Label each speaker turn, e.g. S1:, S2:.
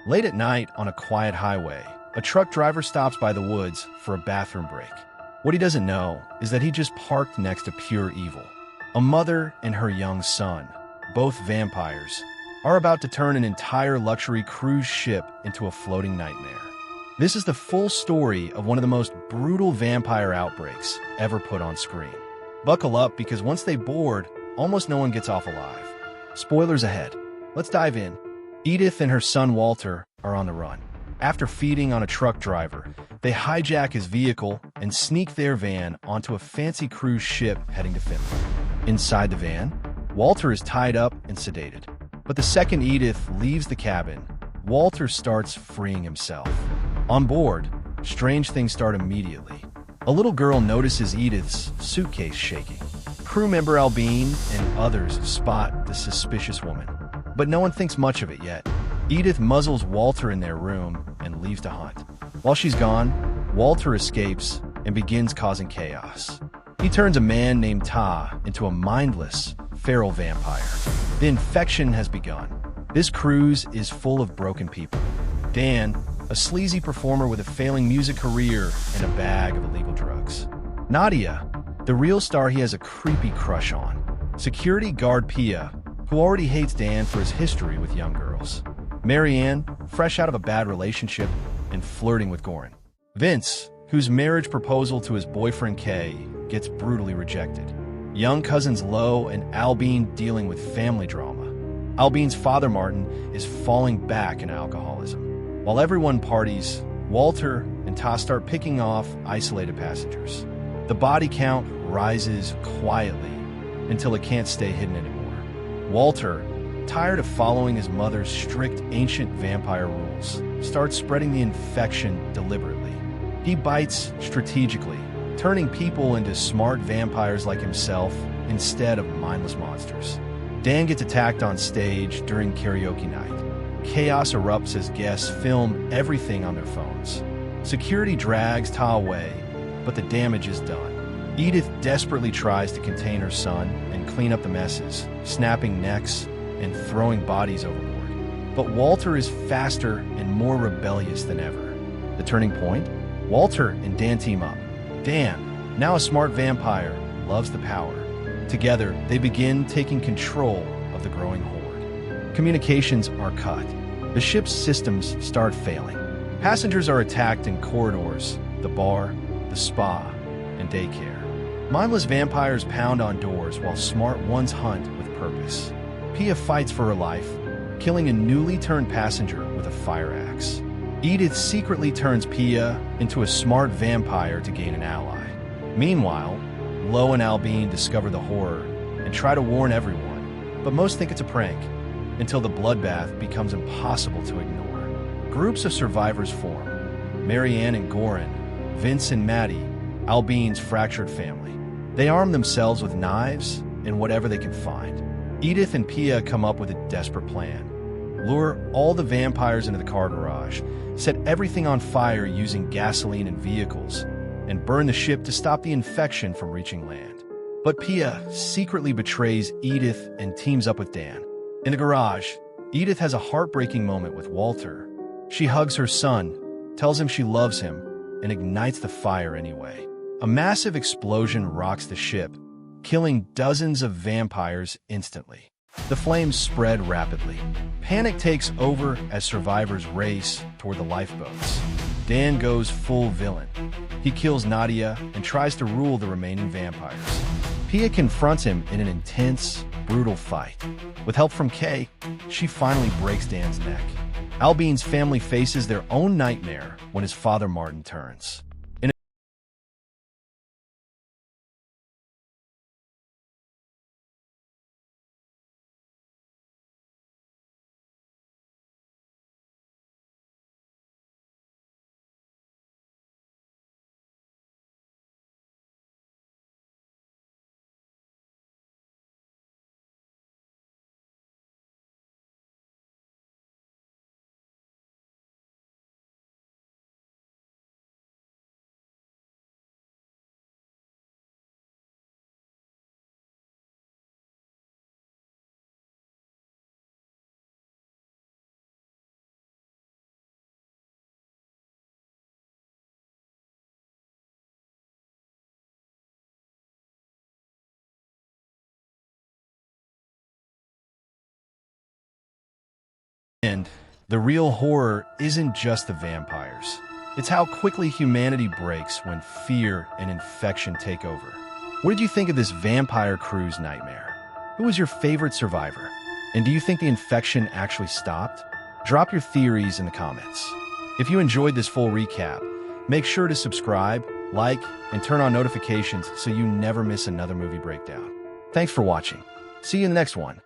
S1: Late at night on a quiet highway, a truck driver stops by the woods for a bathroom break. What he doesn't know is that he just parked next to pure evil. A mother and her young son, both vampires, are about to turn an entire luxury cruise ship into a floating nightmare. This is the full story of one of the most brutal vampire outbreaks ever put on screen. Buckle up, because once they board, almost no one gets off alive. Spoilers ahead. Let's dive in. Edith and her son Walter are on the run. After feeding on a truck driver, they hijack his vehicle and sneak their van onto a fancy cruise ship heading to Finland. Inside the van, Walter is tied up and sedated. But the second Edith leaves the cabin, Walter starts freeing himself. On board, strange things start immediately. A little girl notices Edith's suitcase shaking. Crew member Albine and others spot the suspicious woman, but no one thinks much of it yet. Edith muzzles Walter in their room and leaves to hunt. While she's gone, Walter escapes and begins causing chaos. He turns a man named Ta into a mindless, feral vampire. The infection has begun. This cruise is full of broken people. Dan, a sleazy performer with a failing music career and a bag of illegal drugs. Nadia, the real star he has a creepy crush on. Security guard Pia, who already hates Dan for his history with young girls. Marianne, fresh out of a bad relationship and flirting with Goran. Vince, whose marriage proposal to his boyfriend Kay gets brutally rejected. Young cousins Lo and Albine dealing with family drama. Albine's father Martin is falling back in alcoholism. While everyone parties, Walter and Ta start picking off isolated passengers. The body count rises quietly until it can't stay hidden anymore. Walter, tired of following his mother's strict ancient vampire rules, starts spreading the infection deliberately. He bites strategically, turning people into smart vampires like himself instead of mindless monsters. Dan gets attacked on stage during karaoke night. Chaos erupts as guests film everything on their phones. Security drags Ta away, but the damage is done. Edith desperately tries to contain her son and clean up the messes, snapping necks and throwing bodies overboard. But Walter is faster and more rebellious than ever. The turning point? Walter and Dan team up. Dan, now a smart vampire, loves the power. Together, they begin taking control of the growing horde. Communications are cut. The ship's systems start failing. Passengers are attacked in corridors, the bar, the spa, and daycare. Mindless vampires pound on doors while smart ones hunt with purpose. Pia fights for her life, killing a newly turned passenger with a fire axe. Edith secretly turns Pia into a smart vampire to gain an ally. Meanwhile, Lo and Albine discover the horror and try to warn everyone, but most think it's a prank, until the bloodbath becomes impossible to ignore. Groups of survivors form: Marianne and Goran, Vince and Maddie, Albine's fractured family. They arm themselves with knives and whatever they can find. Edith and Pia come up with a desperate plan. Lure all the vampires into the car garage, set everything on fire using gasoline and vehicles, and burn the ship to stop the infection from reaching land. But Pia secretly betrays Edith and teams up with Dan. In the garage, Edith has a heartbreaking moment with Walter. She hugs her son, tells him she loves him, and ignites the fire anyway. A massive explosion rocks the ship, killing dozens of vampires instantly. The flames spread rapidly. Panic takes over as survivors race toward the lifeboats. Dan goes full villain. He kills Nadia and tries to rule the remaining vampires. Pia confronts him in an intense, brutal fight. With help from Kay, she finally breaks Dan's neck. Albine's family faces their own nightmare when his father Martin turns. And the real horror isn't just the vampires. It's how quickly humanity breaks when fear and infection take over. What did you think of this vampire cruise nightmare? Who was your favorite survivor? And do you think the infection actually stopped? Drop your theories in the comments. If you enjoyed this full recap, make sure to subscribe, like, and turn on notifications so you never miss another movie breakdown. Thanks for watching. See you in the next one.